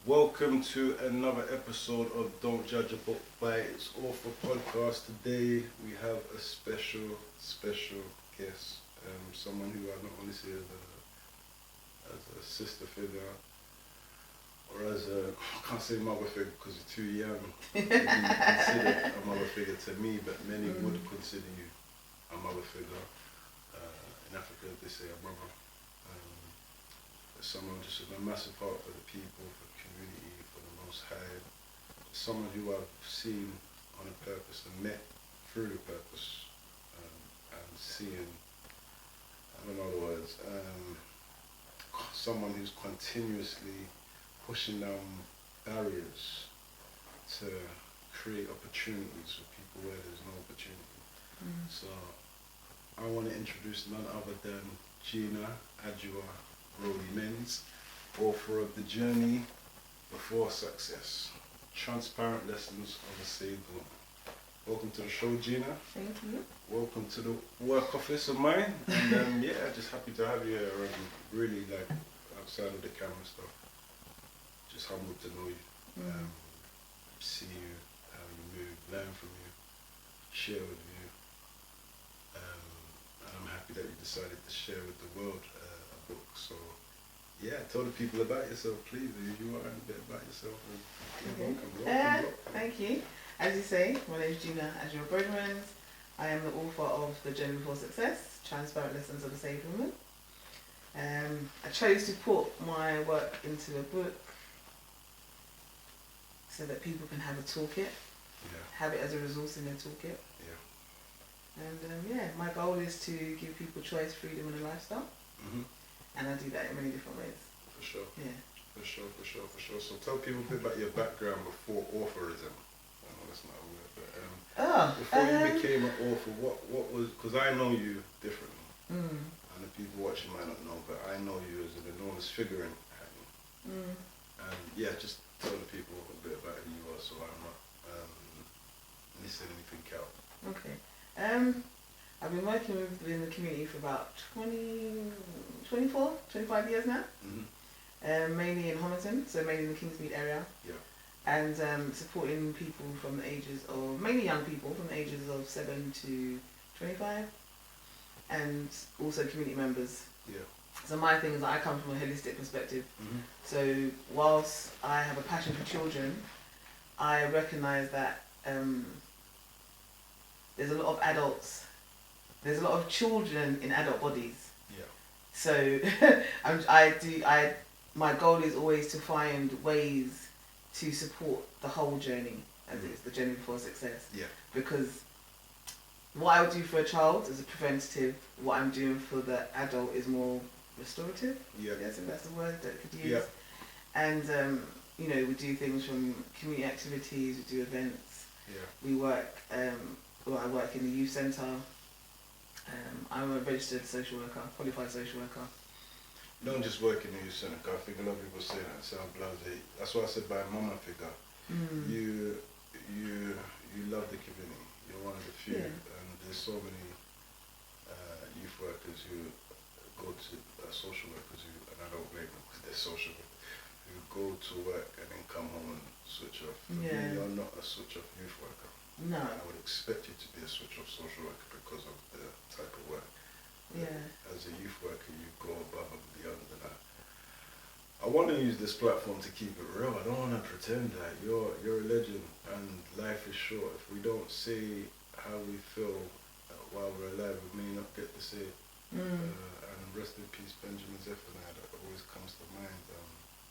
Welcome to another episode of Don't Judge a Book by its author podcast. Today we have a special guest, someone who I not only see as a sister figure or as a, I can't say mother figure because you're too young to be considered a mother figure to me, but many would consider you a mother figure. In Africa they say a brother. Someone just a massive heart for the people, for the community, for the Most High. Someone who I've seen on a purpose and met through the purpose, and seeing, in other words, someone who's continuously pushing down barriers to create opportunities for people where there's no opportunity. So I want to introduce none other than Jeanna Brodie-Mends, author of The Journey Before Success, Transparent Lessons of a Saved Woman. Welcome to the show, Jeanna. Thank you. Welcome to the work office of mine. And just happy to have you here. Really, like, outside of the camera stuff, just humbled to know you, see you, how you move, learn from you, share with you. And I'm happy that you decided to share with the world a book. So, tell the people about yourself, please. Who you are and a bit about yourself. And welcome. Thank you. As you say, my name is Jeanna Brodie-Mends. I am the author of The Journey Before Success, Transparent Lessons of a Saved Woman. I chose to put my work into a book so that people can have a toolkit, have it as a resource in their toolkit. And my goal is to give people choice, freedom and a lifestyle. And I do that in many different ways. For sure. Yeah. For sure. So tell people a bit about your background before authorism. I know that's not a word, but before you became an author, what was, because I know you differently, and the people watching might not know, but I know you as an enormous figure in Hackney. And just tell the people a bit about who you are, so I'm not missing anything out. Okay. I've been working within the community for about 25 years now. Mainly in Homerton, so mainly in the Kingsmead area. And supporting people from the ages of, mainly young people from the ages of 7 to 25. And also community members. So my thing is that I come from a holistic perspective. So whilst I have a passion for children, I recognise that there's a lot of adults, there's a lot of children in adult bodies. So my goal is always to find ways to support the whole journey, as it's the journey before success. Because what I would do for a child is a preventative, what I'm doing for the adult is more restorative. Yes, if that's the word that I could use. And we do things from community activities, we do events. We work, I work in the youth centre. I'm a registered social worker, qualified social worker. You don't just work in the youth centre. I think a lot of people say that and sound blasé. That's why I said by a mama figure. You love the community. You're one of the few, and there's so many youth workers who go to social workers who, and I don't blame them because they're social workers, who go to work and then come home and switch off. For me, you're not a switch off youth worker. No. I would expect you to be a switch off social worker because of the type of work. As a youth worker, you go above and beyond that. I want to use this platform to keep it real. I don't want to pretend that you're a legend and life is short. If we don't say how we feel while we're alive, we may not get to say it. And rest in peace, Benjamin Zephaniah, that always comes to mind,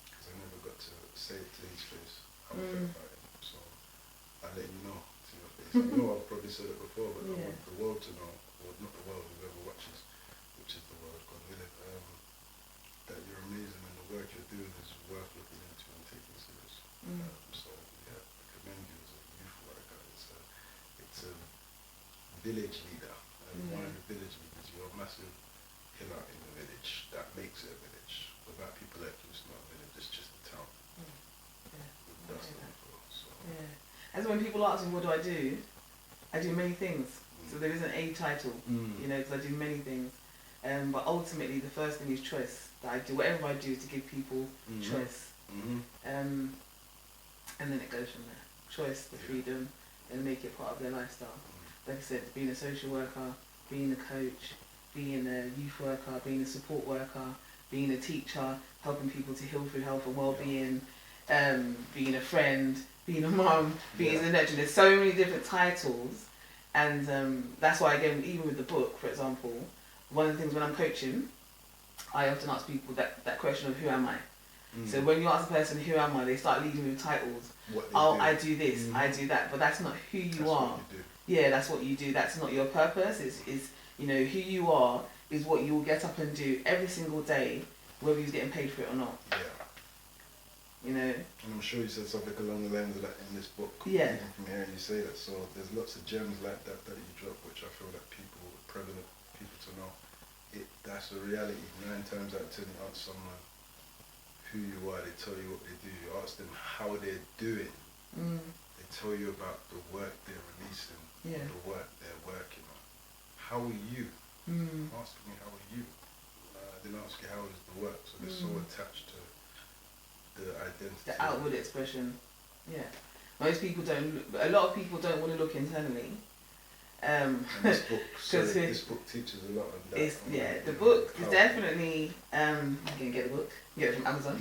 because I never got to say it to his face how I feel about him. So I'll let you know to your face. I know I've probably said it before, but I want the world to know, or not the world, whoever watches, which is the world, God willing, that you're amazing and the work you're doing is worth looking into and taking serious. So I commend you as a youth worker. It's a village leader, and one of the village leaders, you're a massive pillar in the village that makes it a village. Without people like you, it's not a village, it's just a town. That's the people. So. As when people ask me what do, I do many things. So there isn't a title, because I do many things. But ultimately, the first thing is choice. That I do whatever I do to give people choice And then it goes from there. Choice, the freedom, and make it part of their lifestyle. Like I said, being a social worker, being a coach, being a youth worker, being a support worker, being a teacher, helping people to heal through health and well-being, being a friend, being a mum, being a legend. There's so many different titles, and that's why, again, even with the book, for example, one of the things when I'm coaching, I often ask people that question of who am I? So when you ask a person who am I, they start leading with titles. I do this, I do that, but that's not who you are. What you do. Yeah, that's what you do. That's not your purpose. It's who you are is what you will get up and do every single day, whether you're getting paid for it or not. Yeah. And I'm sure you said something along the lines of that in this book. Yeah. Even from hearing you say that. So there's lots of gems like that you drop, which I feel that prevalent people to know. That's a reality. 9 times out of 10, you ask someone who you are, they tell you what they do. You ask them how they're doing. They tell you about the work they're releasing, the work they're working on. How are you? Ask me how are you? Then ask you how is the work. So they're so attached to the identity. The outward expression. Yeah. Most people don't. A lot of people don't want to look internally. And this book teaches a lot of that. The book is definitely. You can get the book. Get it from Amazon.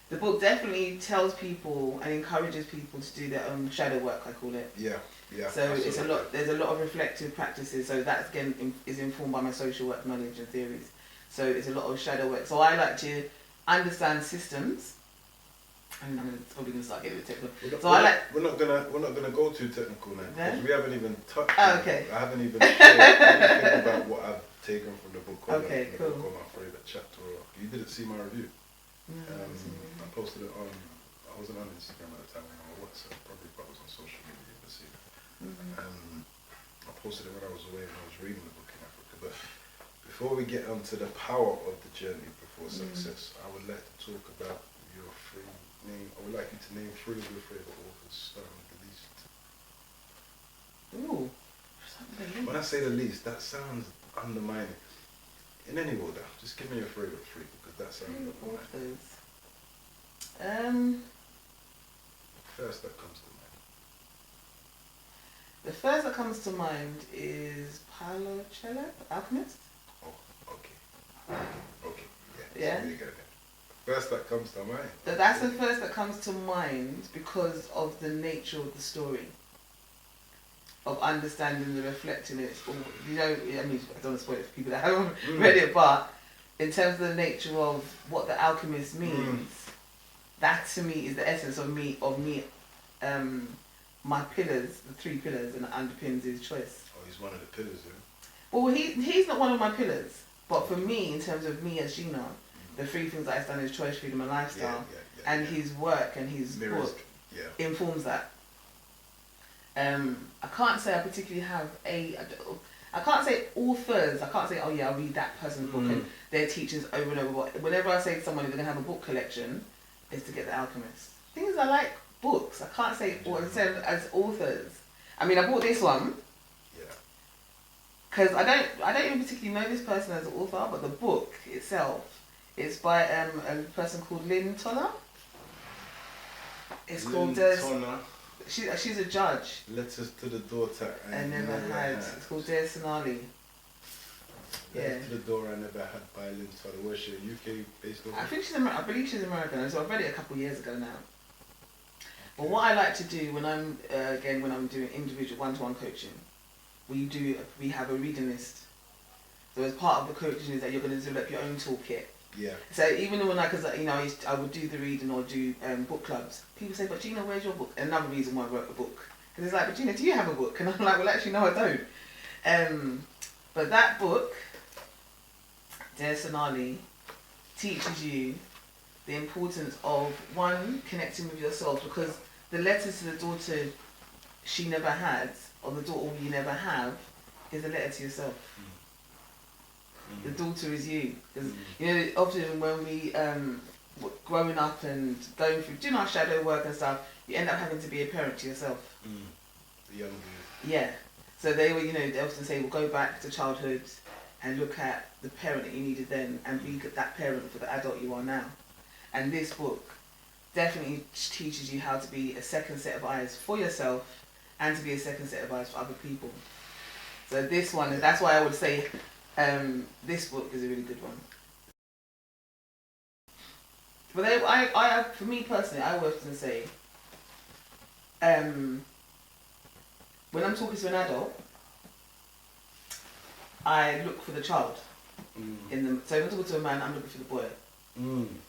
The book definitely tells people and encourages people to do their own shadow work. I call it. Yeah. So it's a lot. There's a lot of reflective practices. So that again is informed by my social work knowledge and theories. So it's a lot of shadow work. So I like to understand systems. I'm probably gonna start getting a bit technical. We're not gonna go too technical now because we haven't even touched. Okay. I haven't even shared anything about what I've taken from the book. Okay, cool. Book or my favorite chapter. You didn't see my review. I posted it on. I wasn't on Instagram at the time. I was on WhatsApp. Probably if I was on social media, you'd see it. I posted it when I was away and I was reading the book in Africa. But before we get onto the power of the journey before success, I would like to talk about your free name. I would like you to name 3 of your favorite authors, starting with the least. Ooh. When I say the least, that sounds undermining. In any order, just give me your favorite 3 because that sounds undermining. First that comes to mind. The first that comes to mind is Paulo Coelho, Alchemist. Oh, okay. Yeah. So we get it. First that comes to mind. That's the first that comes to mind because of the nature of the story. Of understanding the reflecting it. I mean, I don't want to spoil it for people that haven't read it, but in terms of the nature of what the alchemist means, that to me is the essence of me. My pillars, the 3 pillars, and it underpins his choice. Oh, he's one of the pillars, yeah? Well, he's not one of my pillars, but for me, in terms of me as Jeanna, the 3 things that I stand is choice, freedom, and lifestyle, and his work and his book informs that. I can't say I particularly have I can't say authors. I can't say, oh yeah, I'll read that person's book and their teachings over and over. But whenever I say to someone they're going to have a book collection, is to get The Alchemist. Things I like books. I can't say as authors. I mean, I bought this one. Because I don't even particularly know this person as an author, but the book itself is by a person called Lynn Toller. It's called she's a judge. Letters to the Daughter I never had. It's called Dear Sonali. Letters to the Door I Never Had by Lynn Toller. Where's she? UK based author? I believe she's American. So I've read it a couple of years ago now. But what I like to do when I'm doing individual one-to-one coaching, we have a reading list. So as part of the coaching is that you're going to develop your own toolkit. Yeah. So even when I would do the reading or do book clubs, people say, but Jeanna, where's your book? Another reason why I wrote a book. Because it's like, but Jeanna, do you have a book? And I'm like, well, actually, no, I don't. But that book, Dear Sonali, teaches you the importance of, 1, connecting with yourself, because the letters to the daughter she never had, or the daughter you never have, is a letter to yourself. The daughter is you. Because often when we growing up and going through doing our shadow work and stuff, you end up having to be a parent to yourself. The young you. Yeah. So they often say, well, go back to childhood and look at the parent that you needed then and be that parent for the adult you are now. And this book definitely teaches you how to be a second set of eyes for yourself and to be a second set of eyes for other people. So this one, that's why I would say this book is a really good one. But I, for me personally, I would often say, when I'm talking to an adult, I look for the child in them. So if I'm talking to a man, I'm looking for the boy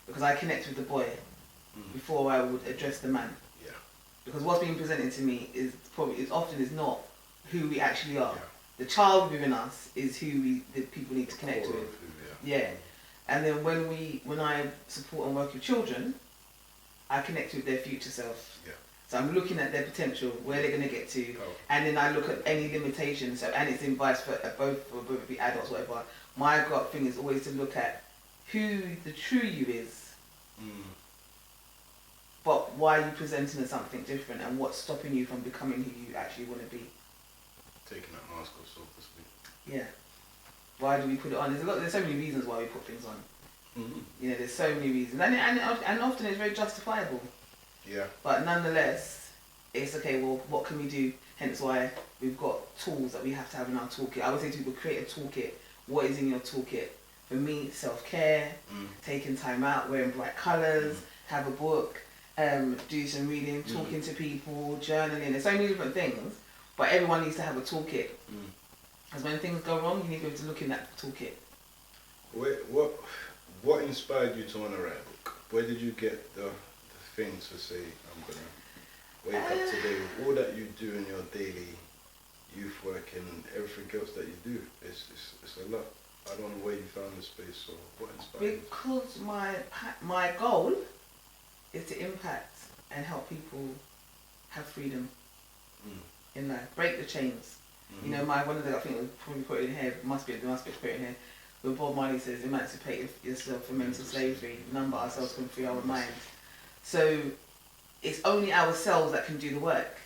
because I connect with the boy before I would address the man. Yeah. Because what's being presented to me is often not who we actually are. Yeah. The child within us is who the people need to connect with. Yeah. And then when I support and work with children, I connect with their future self. Yeah. So I'm looking at their potential, where they're going to get to, and then I look at any limitations. So, and it's in vice for both the adults, whatever. My gut thing is always to look at who the true you is, but why are you presenting as something different, and what's stopping you from becoming who you actually want to be. Taking that mask off, so to speak. Yeah. Why do we put it on? There's so many reasons why we put things on. You know, there's so many reasons, and often it's very justifiable. Yeah. But nonetheless, it's okay. Well, what can we do? Hence why we've got tools that we have to have in our toolkit. I would say to people, create a toolkit. What is in your toolkit? For me, self-care, taking time out, wearing bright colours, have a book, do some reading, talking to people, journaling. There's so many different things, but everyone needs to have a toolkit. Because when things go wrong, you need to be able to look in that toolkit. What inspired you to want to write a book? Where did you get the thing to say, I'm going to wake up today with all that you do in your daily youth work and everything else that you do? It's a lot. I don't know where you found the space or what inspired you. Because my goal is to impact and help people have freedom in life, break the chains. You know, one of the, I think it was probably put in here, must be put in here, when Bob Marley says, emancipate yourself from mental slavery, none but ourselves can free our minds. So it's only ourselves that can do the work.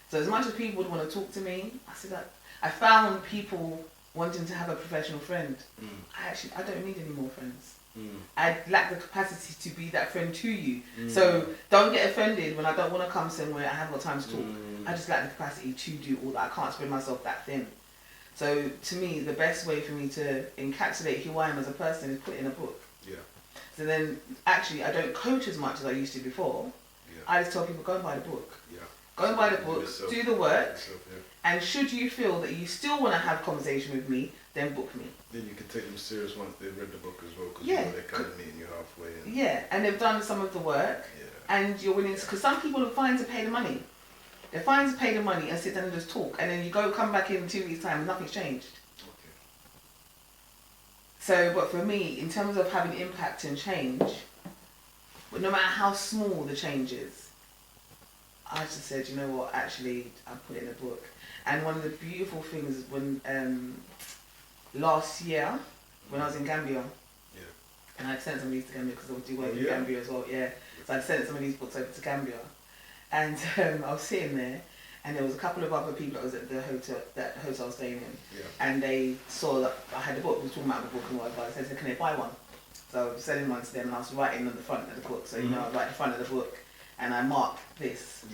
So as much as people would want to talk to me, I said that I found people wanting to have a professional friend. I don't need any more friends. I lack the capacity to be that friend to you. So don't get offended when I don't want to come somewhere, I haven't got time to talk. I just lack the capacity to do all that. I can't spread myself that thin. So to me, the best way for me to encapsulate who I am as a person is put it in a book. Yeah. So then, actually, I don't coach as much as I used to before. Yeah. I just tell people, go and buy the book. Yeah. Go and buy the book, do the work, and should you feel that you still want to have conversation with me, then book me. Then you can take them serious once they've read the book as well, because you know they're kind of meeting you halfway. Yeah, and they've done some of the work, and you're willing to, because some people are fine to pay the money. They're fine to pay the money and sit down and just talk, and then you come back in 2 weeks' time and nothing's changed. Okay. So, but for me, in terms of having impact and change, but no matter how small the change is, I just said, you know what, actually, I'll put it in a book. And one of the beautiful things is when, last year, when I was in Gambia, and I'd sent some of these to Gambia because I do work in Gambia as well, so I'd sent some of these books over to Gambia. And I was sitting there, and there was a couple of other people that was at the hotel, that hotel I was staying in, and they saw that I had the book, we were talking about the book and whatever. I said, can they buy one? So I was selling one to them, and I was writing on the front of the book. So, you know, I write the front of the book, and I mark this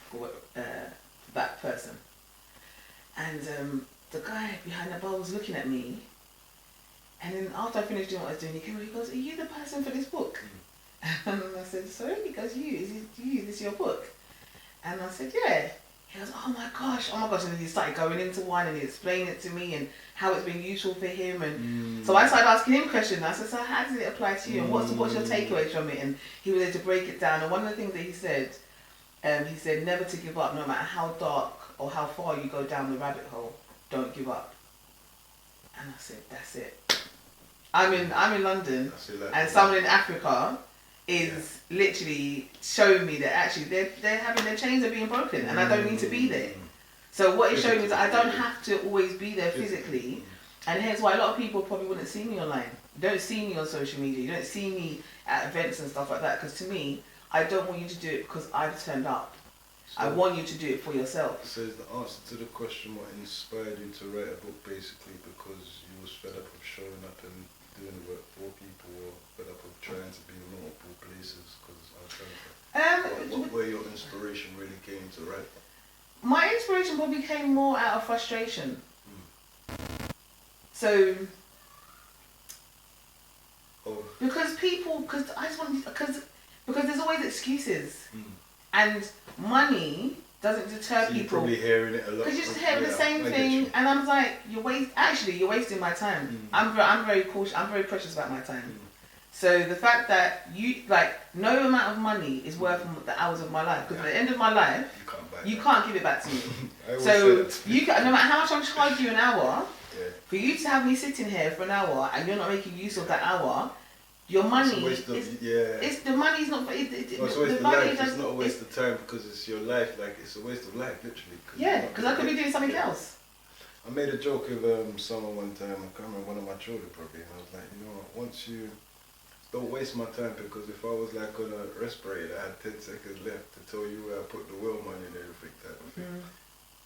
for that person. And the guy behind the bar was looking at me, and then after I finished doing what I was doing, he came over, he goes, are you the person for this book? And I said, sorry? He goes, is this your book? And I said, yeah. He goes, oh my gosh. And then he started going into one and he explained it to me and how it's been useful for him. And so I started asking him questions. I said, so how does it apply to you? And what's your takeaways from it? And he was able to break it down. And one of the things that he said never to give up, no matter how dark or how far you go down the rabbit hole, don't give up. And I said, that's it. I'm in London, and someone in Africa is literally showing me that actually they're having their chains are being broken, and I don't need to be there. So what it's showing me is that I don't have to always be there physically, and hence why a lot of people probably wouldn't see me online. You don't see me on social media. You don't see me at events and stuff like that. Because to me, I don't want you to do it because I've turned up. So I want you to do it for yourself. So is the answer to the question what inspired you to write a book basically because you was fed up of showing up and doing the work for people, or fed up of trying to be more where your inspiration really came to write? My inspiration probably came more out of frustration. So, because there's always excuses, and money doesn't deter so people. You're probably hearing it a lot. Because you're just hearing the same thing, and I'm like, you're wasting my time. I'm very cautious. I'm very precious about my time. So the fact that no amount of money is worth the hours of my life. Because at the end of my life, you can't give it back to me. So you can, no matter how much I'm charging you an hour, for you to have me sitting here for an hour and you're not making use of that hour, your money it's the money's not. It's a waste of life. It's not a waste of time because it's your life. Like it's a waste of life, literally. Because I could be doing something else. I made a joke with someone one time. I can't remember, one of my children probably, and I was like, you know what? Once you don't waste my time, because if I was like on a respirator, I had 10 seconds left to tell you where I put the wheel money and everything type of thing.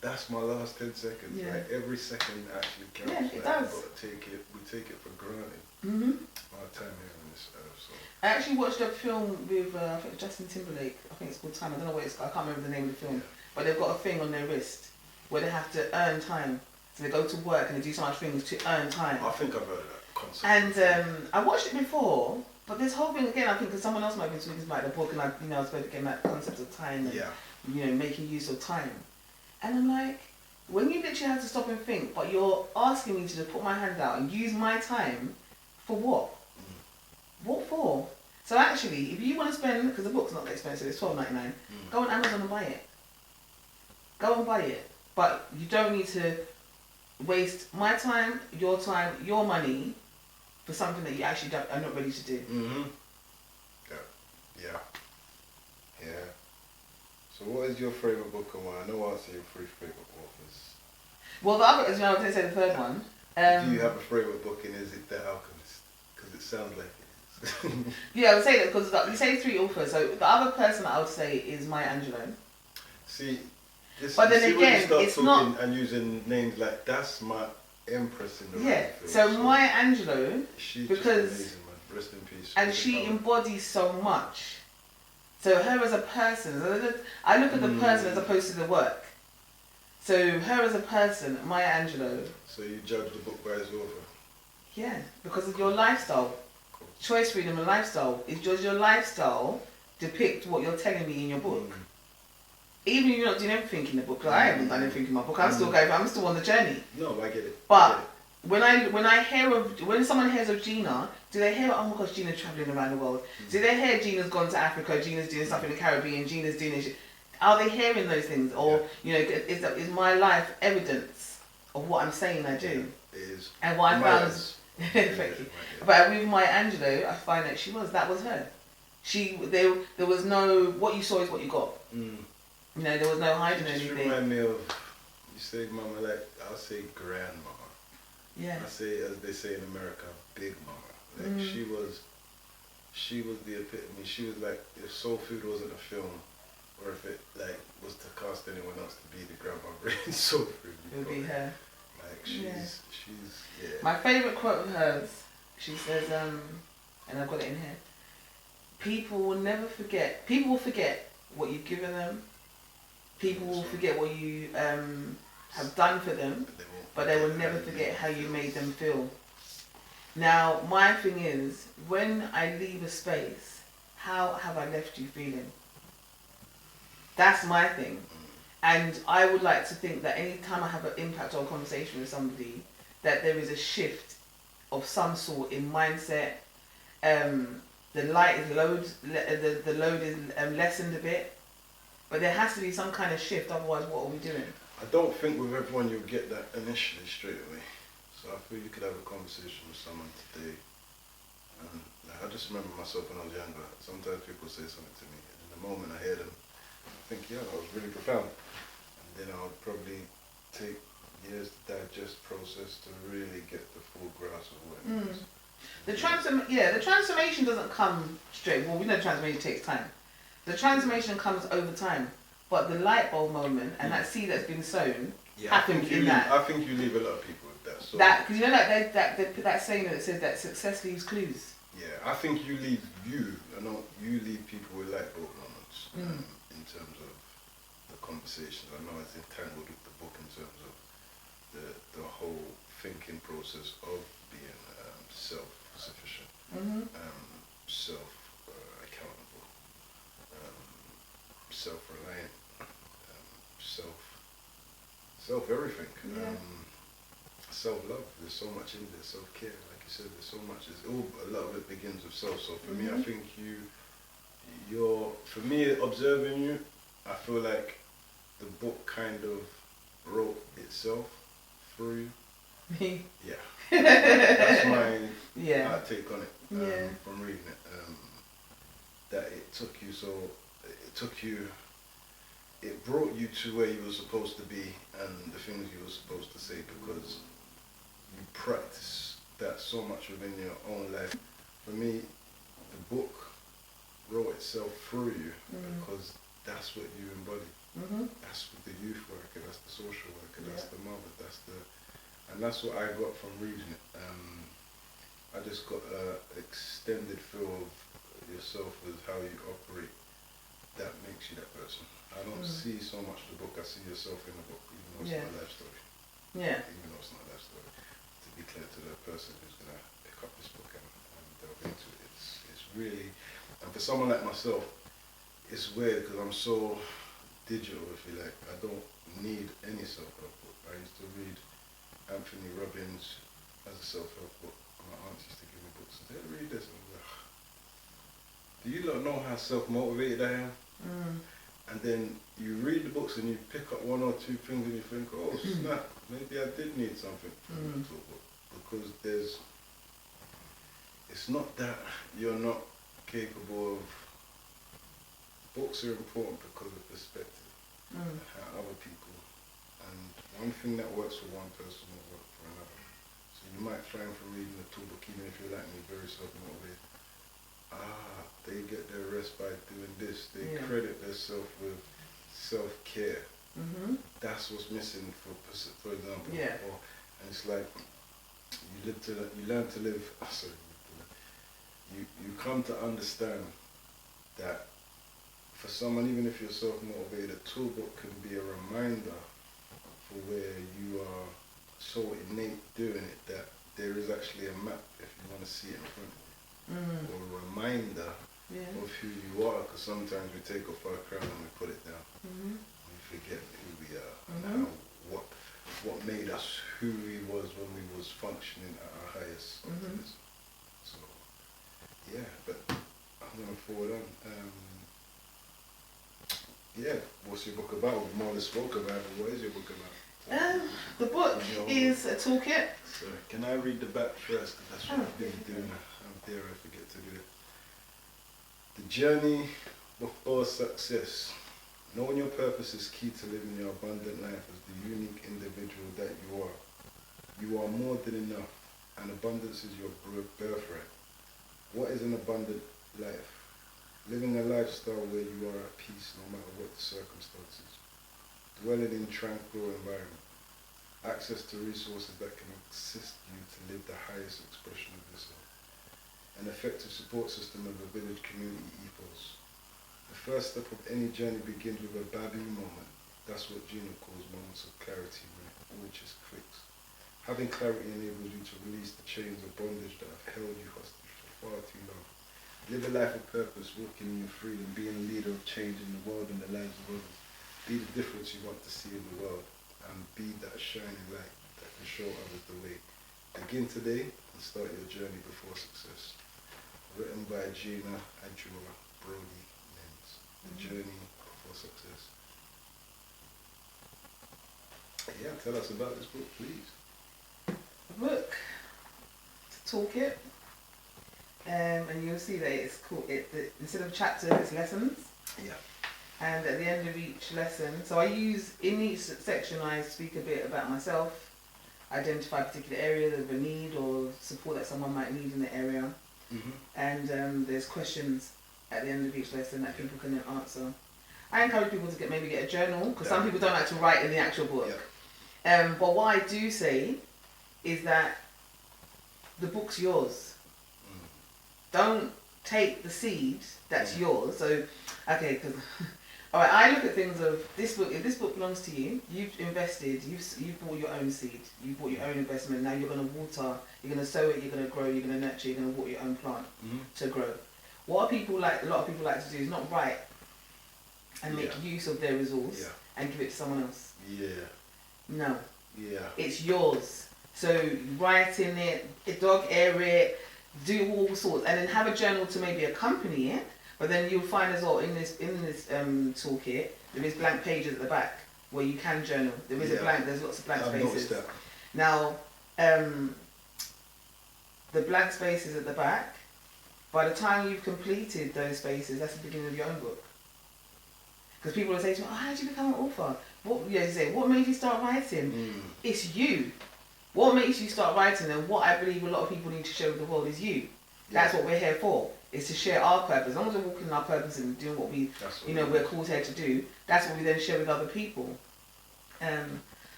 That's my last 10 seconds. Like every second actually counts. Yeah, it does. We take it for granted. Our time here on this earth. So. I actually watched a film with I think Justin Timberlake. I think it's called Time. I don't know what it's called. I can't remember the name of the film. But they've got a thing on their wrist where they have to earn time. So they go to work and they do so much things to earn time. I think I've heard of that concept. And I watched it before, but this whole thing again, I think because someone else might have been speaking about the book, and I was again that concept of time and making use of time. And I'm like, when you literally have to stop and think, but you're asking me to just put my hand out and use my time for what? What for? So actually, if you want to spend, because the book's not that expensive, it's $12.99, go on Amazon and buy it. Go and buy it. But you don't need to waste my time, your money for something that you actually are not ready to do. Yeah. So what is your favourite book and why? I know I'll say your 3 favourite authors. Well, the other, as you know, I was going to say the third one. Do you have a favourite book and is it The Alchemist? Because it sounds like it is. Yeah, I would say that because you say 3 authors. So the other person that I would say is Maya Angelou. See, but then again, it's not. And using names like that's my empress in the So Maya Angelou, she's because just amazing, man. Rest in peace. And she embodies so much. So her as a person, I look at the person as opposed to the work. So her as a person, Maya Angelou. So you judge the book by its author? Yeah, because of your lifestyle. Choice, freedom and lifestyle. Does your lifestyle depict what you're telling me in your book? Even if you're not doing everything in the book, because I haven't done everything in my book, I'm still going, I'm still on the journey. No, I get it. But when someone hears of Jeanna, do they hear, oh my gosh, Jeanna's travelling around the world? Do they hear Jeanna's gone to Africa, Jeanna's doing stuff in the Caribbean, Jeanna's doing this? Are they hearing those things? Or, is my life evidence of what I'm saying I do? It is. And what I found, thank you. But with Maya Angelou, I find that that was her. There was no, what you saw is what you got. There was no hiding anything. Just remind me of, you say mama, like, I'll say grandmama. Yeah. I say, as they say in America, big mama. Like, she was the epitome. She was like, if Soul Food wasn't a film, or if it, like, was to cast anyone else to be the grandmother in Soul Food, it would be her. Like, she's. My favourite quote of hers, she says, and I've got it in here, people will forget what you've given them. People will forget what you have done for them, but they will never forget how you made them feel. Now, my thing is, when I leave a space, how have I left you feeling? That's my thing. And I would like to think that any time I have an impact or a conversation with somebody, that there is a shift of some sort in mindset. The load is lessened a bit. But there has to be some kind of shift, otherwise what are we doing? I don't think with everyone you'll get that initially straight away. So I feel you could have a conversation with someone today. And I just remember myself when I was younger, sometimes people say something to me, and in the moment I hear them, I think, yeah, that was really profound. And then I would probably take years to digest, process, to really get the full grasp of what it is. The transformation doesn't come straight. Well, we know transformation takes time. The transformation comes over time, but the light bulb moment and that seed that's been sown happens in that. I think you leave a lot of people with that. So that, because you know that saying that says that success leaves clues. Yeah, I think you leave people with light bulb moments. in terms of the conversations. I know it's entangled with the book in terms of the whole thinking process of being self-sufficient, self-accountable, self-reliant, self-everything. Yeah. Self-love. There's so much in there. Self-care, like you said, there's so much. A lot of it begins with self. So for me, I think for me, observing you, I feel like the book kind of wrote itself through you. Me? Yeah. That's my take on it from reading it. That it brought you to where you were supposed to be and the things you were supposed to say, because you practice that so much within your own life. For me, the book wrote itself through you because that's what you embody. That's the youth worker, that's the social worker, that's the mother, and that's what I got from reading it. I just got an extended feel of yourself with how you operate. That makes you that person. I don't see so much the book, I see yourself in the book, even though it's not a life story. Yeah. Even though it's not a life story. To be clear to the person who's going to pick up this book and delve into it, it's really, and for someone like myself, it's weird because I'm so digital, if you like. I don't need any self-help book. I used to read Anthony Robbins as a self-help book. My aunts used to give me books and say, read this. And I was like, do you not know how self-motivated I am? And then you read the books and you pick up one or two things and you think, oh snap, maybe I did need something from a mental book. Because it's not that you're not capable of, books are important because of perspective, how other people, and one thing that works for one person won't work for another. So you might find from reading a tool book, even if you're like me, very self-motivated, they get their rest by doing this. They credit themselves with self-care. That's what's missing, for example. And it's like you learn to live. You come to understand that for someone, even if you're self-motivated, a tool book can be a reminder for where you are so innate doing it that there is actually a map if you want to see it in front of you. Or a reminder of who you are, because sometimes we take off our crown and we put it down. We forget who we are and what made us who we was when we was functioning at our highest optimism. So but I'm going to forward on. What's your book about? We've more or less spoke about it. What is your book about? The book is a toolkit. Sorry, can I read the back first? Because that's what I've been doing. How dare I forget to do it. The journey before success. Knowing your purpose is key to living your abundant life as the unique individual that you are. You are more than enough, and abundance is your birthright. What is an abundant life? Living a lifestyle where you are at peace no matter what the circumstances. Dwelling in tranquil environment. Access to resources that can assist you to live the highest expression of yourself. An effective support system of a village community ethos. The first step of any journey begins with a baby moment. That's what Jeanna calls moments of clarity when it all just clicks. Having clarity enables you to release the chains of bondage that have held you hostage for far too long. Live a life of purpose, walking in your freedom, being a leader of change in the world and the lives of others. Be the difference you want to see in the world, and be that shining light that can show others the way. Begin today and start your journey before success. Written by Jeanna and Brodie-Mends. The journey before success. Yeah, tell us about this book, please. The book, it's a toolkit. And you'll see that it's called, instead of chapters, it's lessons. Yeah. And at the end of each lesson, so in each section I speak a bit about myself, identify a particular area of a need or support that someone might need in the area. And there's questions at the end of each lesson that people can then answer. I encourage people to maybe get a journal, because some people don't like to write in the actual book. But what I do say is that the book's yours. Don't take the seed that's yours. So, okay, because All right, I look at things of this book. If this book belongs to you, you've invested, you've bought your own seed, you bought your own investment. Now you're going to water, you're going to sow it, you're going to grow, you're going to nurture, you're going to water your own plant to grow. What people like, a lot of people like to do is not write and make use of their resource and give it to someone else. Yeah. No. Yeah. It's yours. So write in it, dog air it, do all sorts, and then have a journal to maybe accompany it. But then you'll find as well in this toolkit there is blank pages at the back where you can journal. There is a blank. There's lots of blank spaces. That. Now, the blank spaces at the back. By the time you've completed those spaces, that's the beginning of your own book. Because people will say to me, "Oh, how did you become an author? What made you start writing?" It's you. What makes you start writing, and what I believe a lot of people need to share with the world is you. That's what we're here for. Is to share our purpose. As long as we're walking in our purpose and doing what we're called here to do, that's what we then share with other people.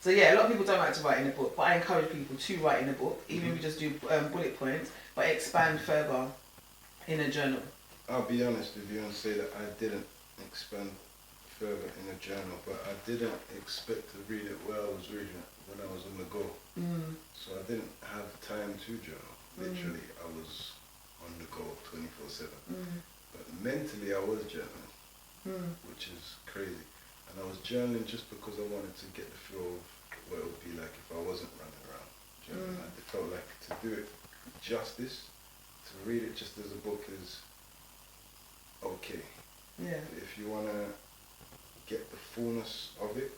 So yeah, a lot of people don't like to write in a book, but I encourage people to write in a book, even if you just do bullet points, but expand further in a journal. I'll be honest with you and say that I didn't expand further in a journal, but I didn't expect to read it where I was reading it when I was on the go. So I didn't have time to journal. Literally, I was on the go 24/7. But mentally I was journaling, which is crazy. And I was journaling just because I wanted to get the feel of what it would be like if I wasn't running around journaling. I felt like to do it justice, to read it just as a book is okay. Yeah. But if you want to get the fullness of it,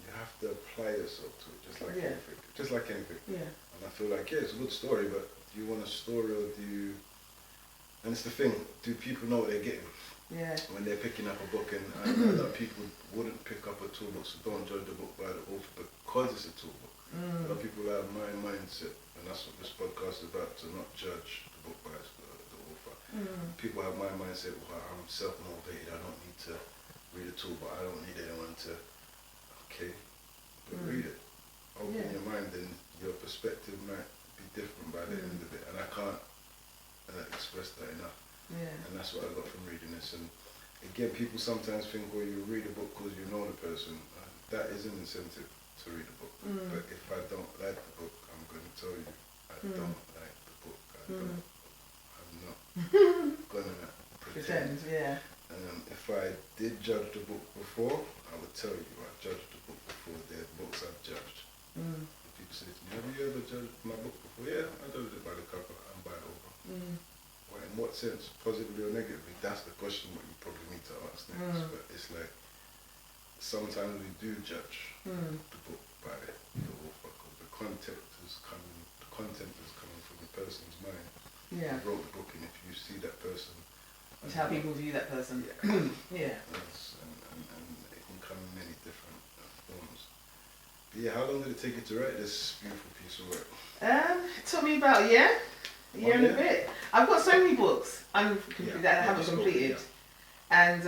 you have to apply yourself to it, just like anything. Just like anything. Yeah. And I feel like, it's a good story, but do you want a story or do you... And it's the thing, do people know what they're getting? Yeah. When they're picking up a book, and I know that people wouldn't pick up a tool book, so don't judge the book by the author because it's a tool book. A lot of people have my mindset, and that's what this podcast is about, to not judge the book by the author. People have my mindset, well, I'm self-motivated, I don't need to read a tool, but I don't need anyone to... Okay, but read it. Open your mind, and your perspective might be different by the end of it, and I can't express that enough. Yeah. And that's what I got from reading this. And again, people sometimes think, well, you read a book because you know the person. That is an incentive to read a book. But if I don't like the book, I'm going to tell you I don't like the book. I'm not going to pretend. Yeah. And if I did judge the book before, I would tell you I judged the book before. There are books I've judged. People say to me, have you ever judged my book before? Yeah, I judged it by the cover and by the over. Well, in what sense? Positively or negatively? That's the question what you probably need to ask next. But it's like, sometimes we do judge the book by the author, because the content is coming from the person's mind. Yeah. Who wrote the book, and if you see that person... It's how people view that person. Yeah. Yes, and it can come in many different forms. But yeah, how long did it take you to write this beautiful piece of work? It took me about a year and a bit. I've got so many books that I haven't completed. And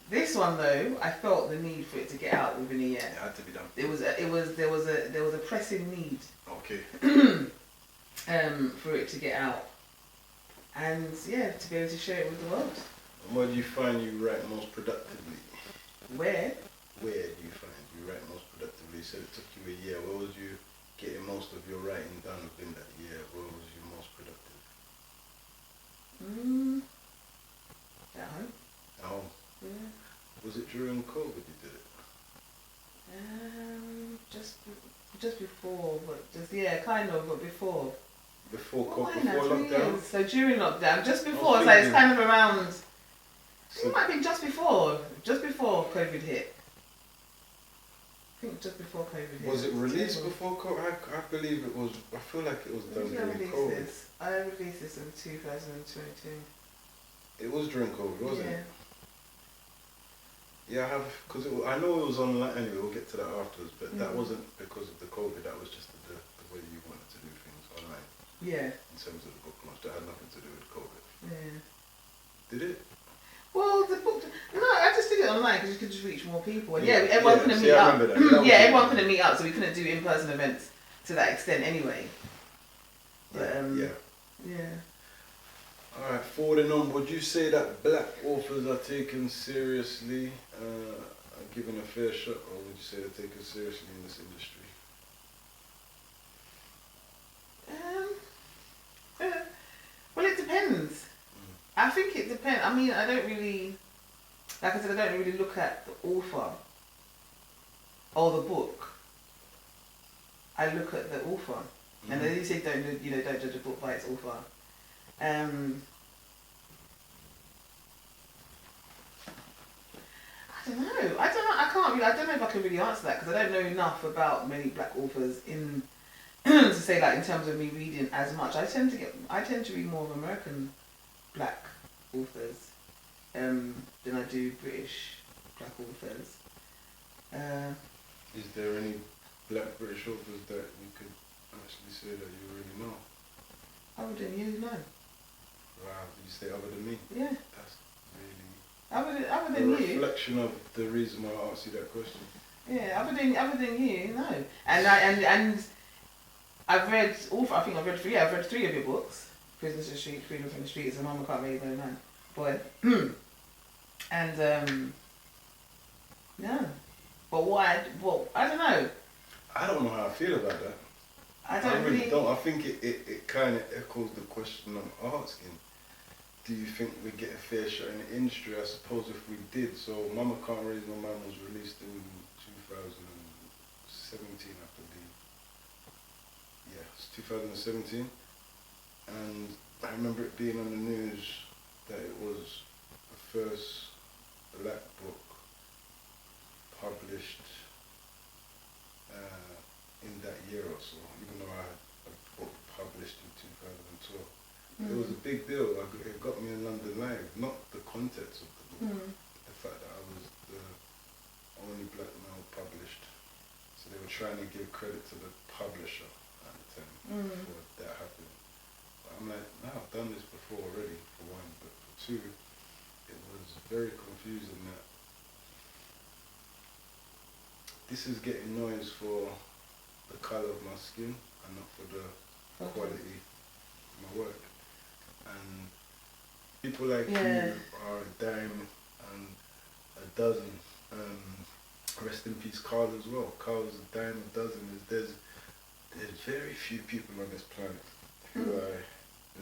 this one though, I felt the need for it to get out within a year. It had to be done. There was a pressing need. Okay. For it to get out. And yeah, to be able to share it with the world. And where do you find you write most productively? Where do you find you write most productively? You said it took you a year. Where was you getting most of your writing done within that year? Where was you most productive? At home. At home? Yeah. Was it during COVID you did it? Just before, but kind of, but before. Before lockdown? So during lockdown, just before, so it's kind of around, it might have been just before COVID hit. I think just before COVID hit. Was it released before COVID? I believe it was, I feel like it was done during COVID. I released this in 2022. It was during COVID, wasn't it? Yeah, I have, because I know it was online anyway, we'll get to that afterwards, but that wasn't because of the COVID, that was just the way you wanted to do things online. Yeah. In terms of the book launch, that had nothing to do with COVID. Yeah. Did it? Well, the book, no, I just did it online because you could just reach more people. And everyone couldn't meet up. Everyone couldn't meet up, so we couldn't do in-person events to that extent anyway. But, yeah. Alright, forwarding on, would you say that black authors are taken seriously, are given a fair shot, or would you say they're taken seriously in this industry? Well, it depends. I think it depends. I mean, I don't really, like I said, I don't really look at the author or the book. I look at the author, and then you say don't judge a book by its author. I don't know. I can't really. I don't know if I can really answer that because I don't know enough about many black authors in to say like in terms of me reading as much. I tend to read more of American black authors than I do British black authors. Is there any black British authors that you could actually say that you really know? Other than you, no. Wow, you say other than me? Yeah. That's really other than you. A reflection of the reason why I asked you that question. Yeah, other than you, no. And I've read I've read 3 of your books. Prisoners in the Street, Freedom from the Streets, and Mama Can't Raise No Man. Boy. And yeah. But why? Well, I don't know. I don't know how I feel about that. I really don't. I think it kind of echoes the question I'm asking. Do you think we get a fair shot in the industry? I suppose if we did. So Mama Can't Raise No Man was released in 2017, I believe. Yeah, it's 2017. And I remember it being on the news that it was the first black book published in that year or so, even though I had a book published in 2012. It was a big deal. It got me in London Live, not the context of the book, the fact that I was the only black male published. So they were trying to give credit to the publisher at the time before that happened. But I'm like, no, I've done this before already, for one, but for two, it was very confusing that this is getting noise for the colour of my skin and not for the quality of my work. And people like you are a dime and a dozen. Rest in peace, Carl as well. Carl's a dime a dozen. There's very few people on this planet who I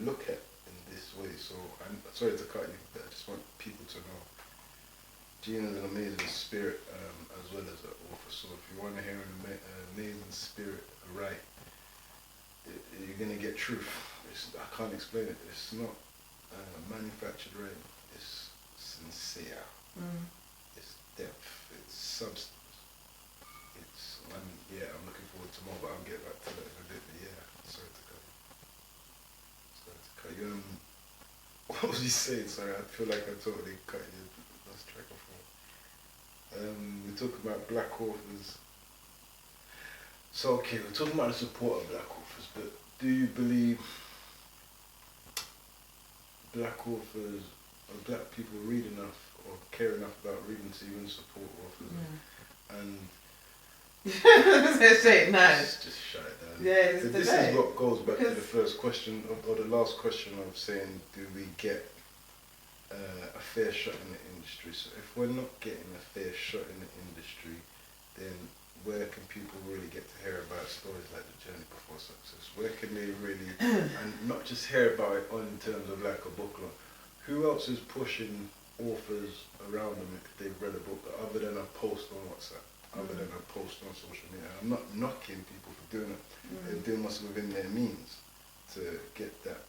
look at in this way. So I'm sorry to cut you, but I just want people to know. Jeanna's an amazing spirit as well as an author. So if you want to hear an amazing spirit write, you're going to get truth. I can't explain it. It's not manufactured writing. It's sincere. It's depth. It's substance. I'm looking forward to more, but I'll get back to that in a bit. But yeah, sorry to cut you. What was you saying? Sorry, I feel like I totally cut you. Lost track of thought. We're talking about black authors. So okay, we're talking about the support of black authors, but do you believe black authors or black people read enough or care enough about reading to even support authors? And just shut it down. Yeah, so this is what goes back to the first question or the last question of saying, do we get a fair shot in the industry? So if we're not getting a fair shot in the industry, then where can people really get to hear about stories like the journey before success? Where can they really, and not just hear about it in terms of like a book club, who else is pushing authors around them if they've read a book other than a post on WhatsApp, other than a post on social media? I'm not knocking people for doing it. They're doing what's within their means to get that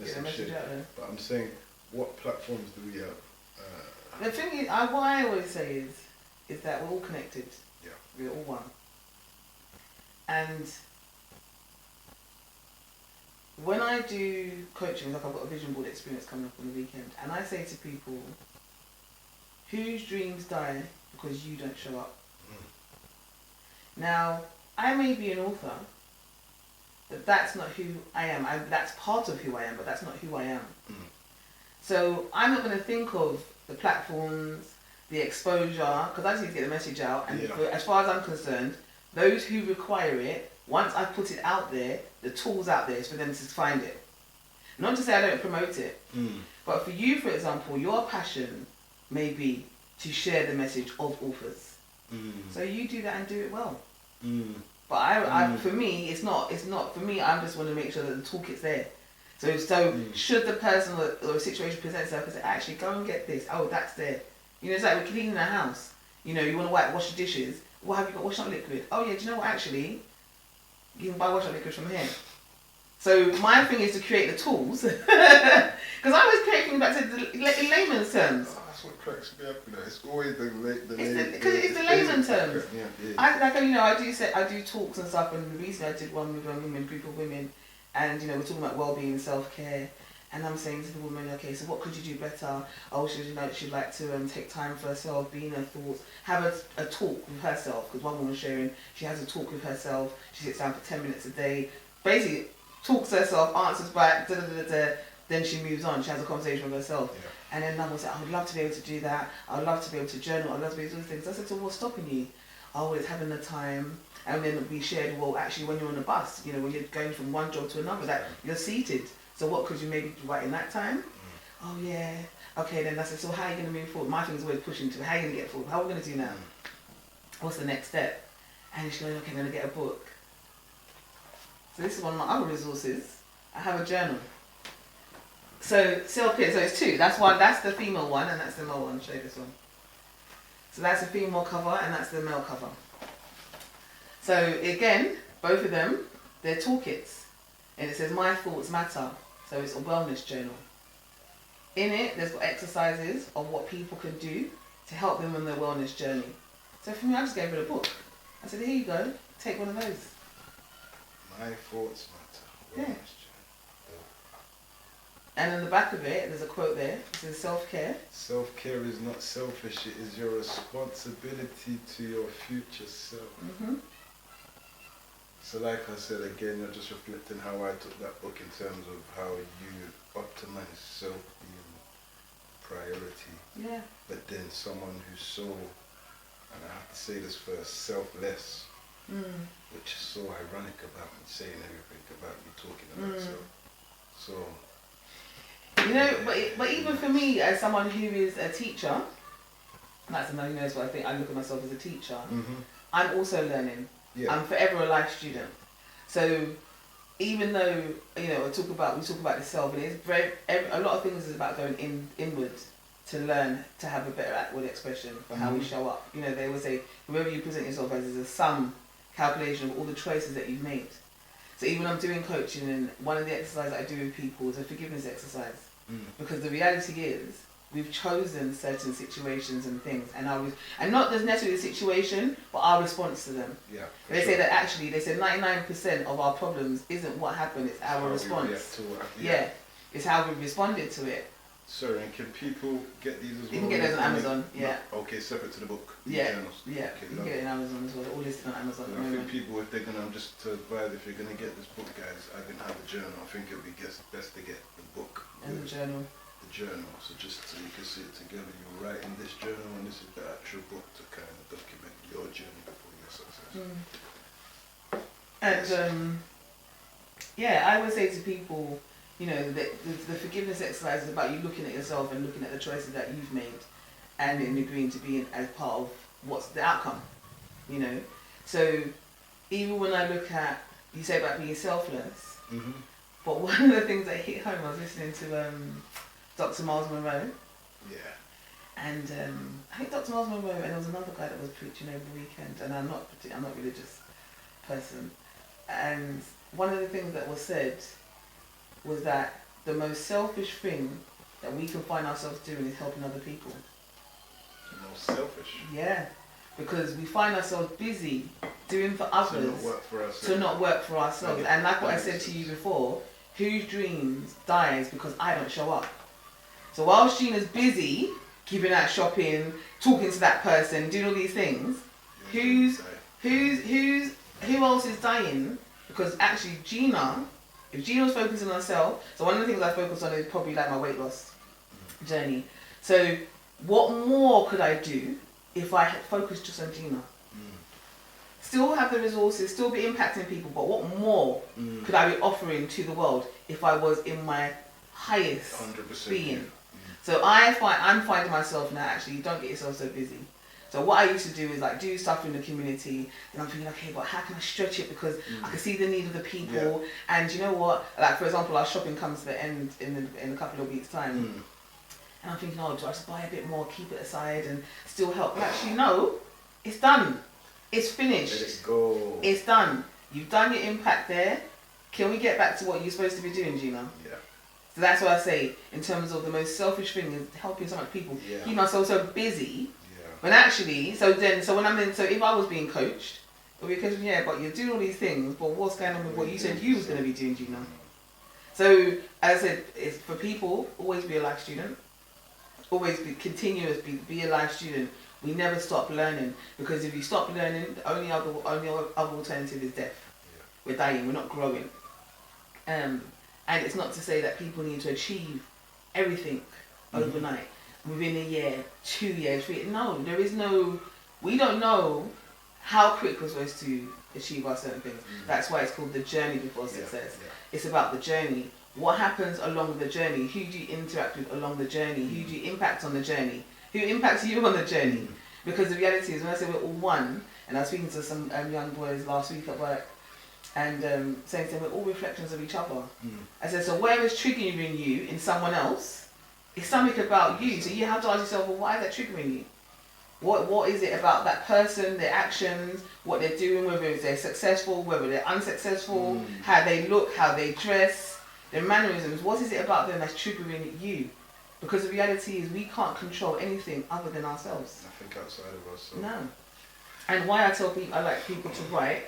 message out there. But I'm saying, what platforms do we have? The thing is, what I always say is that we're all connected. Yeah. We're all one. And when I do coaching, like I've got a vision board experience coming up on the weekend, and I say to people, whose dreams die because you don't show up? Now, I may be an author, but that's not who I am. That's part of who I am, but that's not who I am. So I'm not going to think of the platforms, the exposure, because I just need to get the message out. And as far as I'm concerned, those who require it, once I put it out there, the tool's out there, is for them to find it. Not to say I don't promote it, but for you, for example, your passion may be to share the message of authors. So you do that and do it well. But I for me, it's not for me. I just want to make sure that the toolkit's there. So should the person or a situation present itself, I say, actually go and get this. Oh, that's there. You know, it's like we're cleaning a house. You know, you want to wash your dishes. What have you got? Wash up liquid. Oh yeah, do you know what? Actually, you can buy wash up liquid from here. So my thing is to create the tools, because I always create things back to in layman's terms. Oh, that's what cracks me up. You know, it's always because it's the layman terms. Yeah. I do talks and stuff, and recently I did one with a group of women, and you know we're talking about well-being and self-care. And I'm saying to the woman, okay, so what could you do better? Oh, she'd like to take time for herself, be in her thoughts, have a talk with herself. Because one woman was sharing, she has a talk with herself. She sits down for 10 minutes a day, basically talks to herself, answers back, then she moves on. She has a conversation with herself. Yeah. And then another one said, I would love to be able to do that. I would love to be able to journal. I would love to be able to do things. I said, so what's stopping you? Oh, it's having the time. And then we shared, well, actually, when you're on a bus, you know, when you're going from one job to another, that you're seated. So what could you maybe do right in that time? Oh yeah. Okay, then I said, so how are you going to move forward? My thing is always pushing to, how are you going to get forward? How are we going to do now? What's the next step? And she's going, okay, I'm going to get a book. So this is one of my other resources. I have a journal. So self-care, so it's two. That's the female one and that's the male one. I'll show you this one. So that's the female cover and that's the male cover. So again, both of them, they're toolkits. And it says, my thoughts matter. So it's a wellness journal. In it, there's got exercises of what people can do to help them on their wellness journey. So for me, I just gave her a book. I said, here you go, take one of those. My thoughts matter. Wellness journey. And in the back of it, there's a quote there. It says, self-care. Self-care is not selfish, it is your responsibility to your future self. So like I said again, you're just reflecting how I took that book in terms of how you optimize self being priority. Yeah. But then someone who's so, and I have to say this first, selfless, which is so ironic about me saying everything about you talking about self. So. You know, but even for me, as someone who is a teacher, that's another knows what I think. I look at myself as a teacher. I'm also learning. Yeah. I'm forever a life student. So even though, you know, we talk about the self, and it's a lot of things is about going inward to learn to have a better outward expression for how we show up. You know, they always say whoever you present yourself as is a sum calculation of all the choices that you've made. So even when I'm doing coaching, and one of the exercises I do with people is a forgiveness exercise. Because the reality is, we've chosen certain situations and things, and not just necessarily the situation, but our response to them. Yeah. They say that actually, they said 99% of our problems isn't what happened; it's our response. Yeah, it's how we responded to it. Sorry, and can people get these as well? You can get those on Amazon. Yeah. Okay, separate to the book. Yeah. Journals. Yeah. Okay, you can get it on Amazon as well. They're all listed on Amazon. I think people, if they're gonna, just to advise, if you're gonna get this book, guys, I can have a journal. I think it'll be best to get the book and the journal. Journal, so just so you can see it together. You write in this journal, and this is the actual book to kind of document your journey before your success. And yeah, I would say to people, you know, the forgiveness exercise is about you looking at yourself and looking at the choices that you've made, and then agreeing to be as part of what's the outcome. You know, so even when I look at, you say about being selfless, but one of the things that hit home, I was listening to Dr. Miles Monroe. Yeah. And I think Dr. Miles Monroe, and there was another guy that was preaching over the weekend, and I'm not a religious person. And one of the things that was said was that the most selfish thing that we can find ourselves doing is helping other people. The most selfish? Yeah. Because we find ourselves busy doing for others to not work for ourselves. And like what I said to you before, whose dreams dies because I don't show up. So whilst Jeanna's busy keeping out shopping, talking to that person, doing all these things, who else is dying? Because actually Jeanna, if Jeanna was focusing on herself, so one of the things I focus on is probably like my weight loss journey. So what more could I do if I had focused just on Jeanna? Still have the resources, still be impacting people, but what more could I be offering to the world if I was in my highest 100%. being. So I'm finding myself now, actually, you don't get yourself so busy. So what I used to do is like do stuff in the community, and I'm thinking, okay, but how can I stretch it, because I can see the need of the people, and you know what? Like for example, our shopping comes to the end in a couple of weeks' time, and I'm thinking, oh, do I just buy a bit more, keep it aside, and still help? But actually, no, it's done, it's finished. Let it go. It's done. You've done your impact there. Can we get back to what you're supposed to be doing, Jeanna? Yeah. So that's what I say in terms of the most selfish thing is helping so much people. Yeah. Keep myself so busy. Yeah. But actually, so if I was being coached, it would be coaching, yeah, but you're doing all these things, but what's going on with what you said you was going to be doing, Jeanna? So, as I said, it's for people, always be a life student. Always be continuous, be a life student. We never stop learning, because if you stop learning, the only other alternative is death. Yeah. We're dying, we're not growing. And it's not to say that people need to achieve everything overnight, within a year, 2 years, 3 years. No, there is no, we don't know how quick we're supposed to achieve our certain things. That's why it's called the journey before success. Yeah. It's about the journey. What happens along the journey? Who do you interact with along the journey? Who do you impact on the journey? Who impacts you on the journey? Because the reality is, when I say we're all one, and I was speaking to some young boys last week at work, and saying we're all reflections of each other. I said, so where is triggering you in someone else? It's something about you. So you have to ask yourself, well, why is that triggering you? What is it about that person, their actions, what they're doing, whether they're successful, whether they're unsuccessful, how they look, how they dress, their mannerisms? What is it about them that's triggering you? Because the reality is we can't control anything other than ourselves. Nothing outside of us. So. No. And why I tell people, I like people to write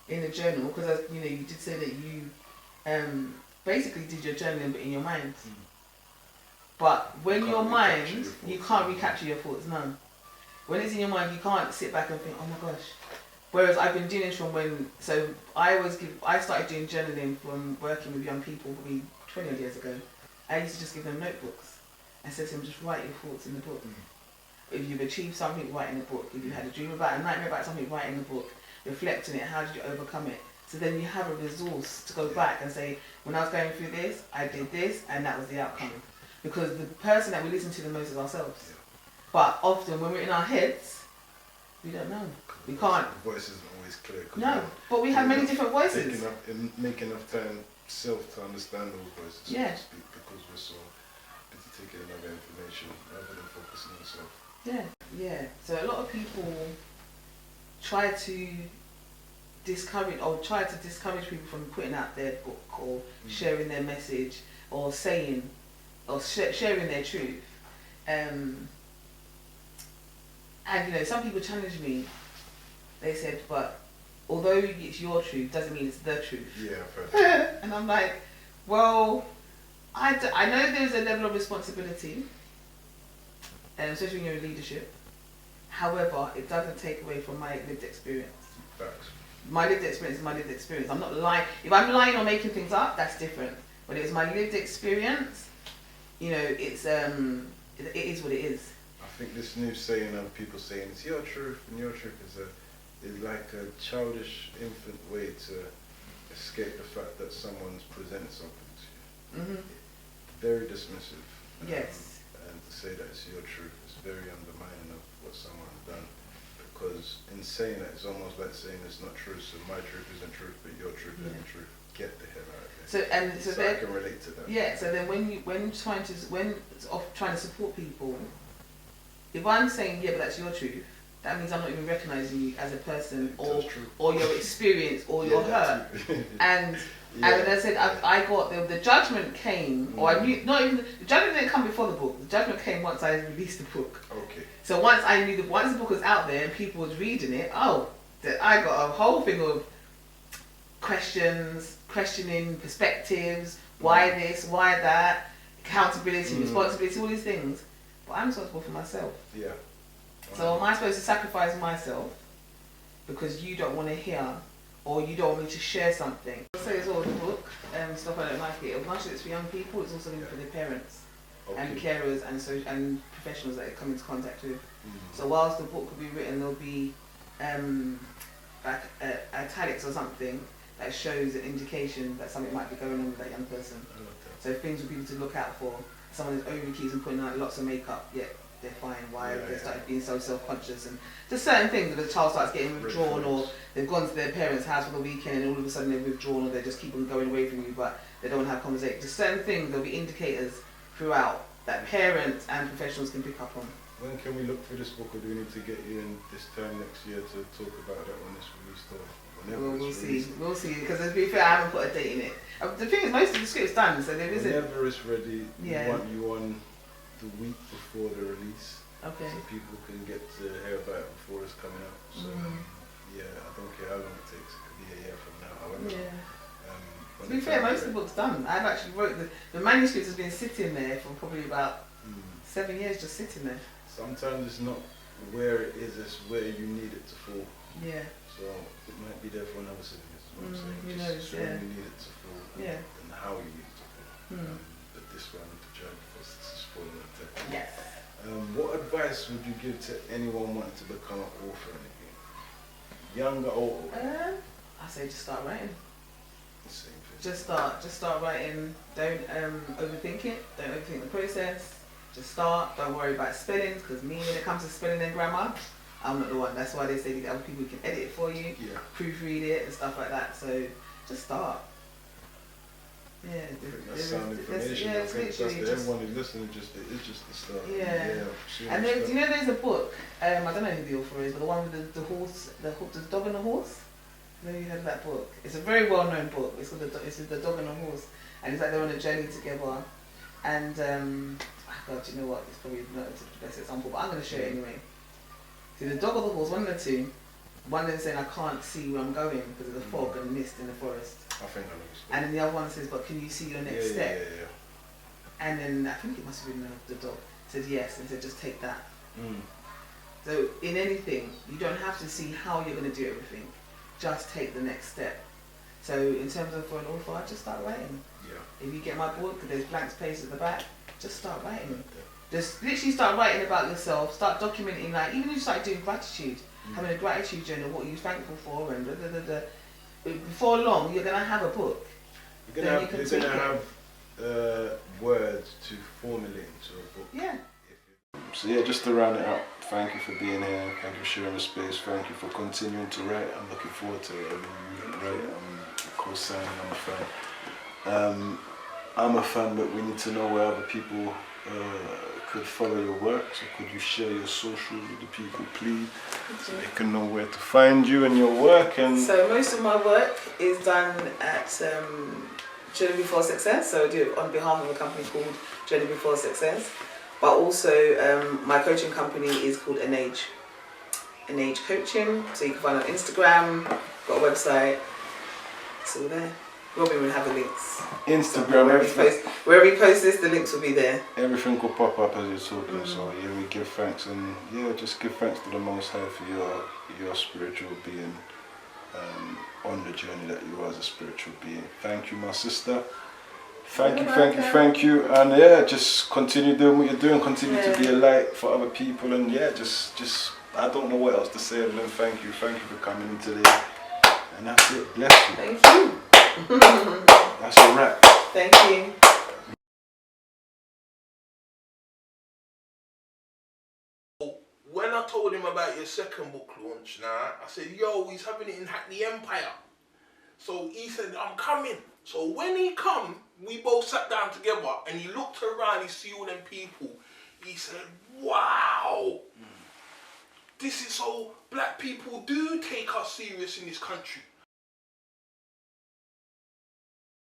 in a journal, because you did say that you basically did your journaling but in your mind. But when your mind, you can't recapture your thoughts, no. When it's in your mind, you can't sit back and think, oh my gosh. Whereas I've been doing this from I started doing journaling from working with young people probably 20 odd years ago. I used to just give them notebooks. I said to them, just write your thoughts in the book. If you've achieved something, write in the book. If you had a dream about, a nightmare about something, write in the book. Reflect on it, how did you overcome it? So then you have a resource to go back and say, when I was going through this, I did this, and that was the outcome. Because the person that we listen to the most is ourselves. But often when we're in our heads, we don't know. We can't. The voice isn't always clear. No, but we have many different voices. Make enough time self to understand those voices, so to speak, because we're so busy taking in other information rather than focusing on yourself. Yeah. So a lot of people try to discourage people from putting out their book or sharing their message or saying or sharing their truth. And some people challenge me. They said, but although it's your truth, doesn't mean it's the truth. Yeah, I've heard. And I'm like, well, I know there's a level of responsibility, especially when you're in leadership. However, it doesn't take away from my lived experience. Facts. My lived experience is my lived experience. I'm not lying. If I'm lying or making things up, that's different. But it's my lived experience. It's it is what it is. I think this new saying of people saying it's your truth and your truth is like a childish infant way to escape the fact that someone's presented something to you. Very dismissive. Yes. And to say that it's your truth is very undermining of what someone's done. Because in saying that, it's almost like saying it's not true, so my truth isn't truth, but your truth isn't truth. Get the hell out of here. So I can relate to that. Yeah. So then when trying to support people, if I'm saying but that's your truth, that means I'm not even recognizing you as a person or your experience or your hurt. And as I said, I got the judgment came, or I knew the judgment didn't come before the book. The judgment came once I released the book. Okay. So once I knew once the book was out there and people was reading it, I got a whole thing of questioning perspectives, why this, why that, accountability, responsibility, all these things. But I'm responsible for myself. Yeah. So am I supposed to sacrifice myself because you don't want to hear or you don't want me to share something? I'll say as well, the book, stuff I don't like it. Much of it's for young people, it's also for their parents and carers and professionals that they come into contact with. So whilst the book could be written, there'll be like italics or something. that shows an indication that something might be going on with that young person. So things for people to look out for. Someone who's overly keeps and putting out lots of makeup, yet they're fine. Why they started being so self-conscious, and just certain things that the child starts getting withdrawn, or they've gone to their parents' house for the weekend and all of a sudden they're withdrawn, or they just keep on going away from you, but they don't have conversation. Just certain things, there'll be indicators throughout that parents and professionals can pick up on. When can we look for this book, or do we need to get you in this time next year to talk about that when it's released, or whenever We'll it's released? see. We'll see, because to be fair, I haven't put a date in it. The thing is, most of the script's done, so there isn't. Whenever it's ready, we want you on the week before the release, okay, so people can get to hear about it before it's coming out. So yeah, I don't care how long it takes. It could be a year from now. However, to be fair, most of the book's done. I've actually wrote the manuscript has been sitting there for probably about 7 years, just sitting there. Sometimes it's not where it is; it's where you need it to fall. Yeah. So it might be there for another 7 years. Is what I'm saying. Who knows? Just when you need it to fall, and how you need it to fall. But this one, the journey is falling at that. Yes. What advice would you give to anyone wanting to become an author or anything? Younger or older? I say just start writing. Same thing. Just start writing. Don't overthink it. Don't overthink the process. Just start. Don't worry about spelling, because me, when it comes to spelling and grammar, I'm not the one. That's why they say the other people can edit it for you, proofread it and stuff like that. So just start. Yeah, that's sound information. I think that's everyone who's listening. It's just the start. And then, do you know there's a book? I don't know who the author is, but the one with the horse, the dog and the horse. I know you heard of that book. It's a very well-known book. It's called the Dog and the Horse, and it's like they're on a journey together. And God, you know what? It's probably not the best example, but I'm going to show it anyway. See, the dog or the horse, one of the two. One of them saying, I can't see where I'm going because of the fog and mist in the forest. I think I know this. And then the other one says, but can you see your next step? And then I think it must have been the dog said yes, and said, just take that. So in anything, you don't have to see how you're going to do everything. Just take the next step. So in terms of for an author, I just start writing. If you get my book, there's blank space at the back, just start writing. Just literally start writing about yourself, start documenting, like even if you start doing gratitude, having a gratitude journal, what you're thankful for, and before long you're going to have a book. You're going to have words to formulate into a book. Yeah. So yeah, just to round it up, thank you for being here, thank you for sharing the space, thank you for continuing to write. I'm looking forward to it. I'm co-signing, I'm a fan. I'm a fan, but we need to know where other people could follow your work. So could you share your socials with the people, please, so they can know where to find you and your work? And so most of my work is done at Journey Before Success. So I do it on behalf of a company called Journey Before Success. But also my coaching company is called An Age Coaching. So you can find it on Instagram, got a website. It's all there. Robin will have the links. Instagram, wherever you post this, the links will be there. Everything will pop up as you're talking, so yeah, we give thanks, and yeah, just give thanks to the Most High for your spiritual being on the journey that you are as a spiritual being. Thank you, my sister. Thank you, and yeah, just continue doing what you're doing, continue to be a light for other people, and yeah, just I don't know what else to say other than thank you for coming in today, and that's it. Bless you. Thank you. That's a wrap. Thank you. When I told him about your second book launch, I said, yo, he's having it in Hackney Empire. So he said, I'm coming. So when he come, we both sat down together and he looked around, he see all them people. He said, wow, this is so black people do take us serious in this country.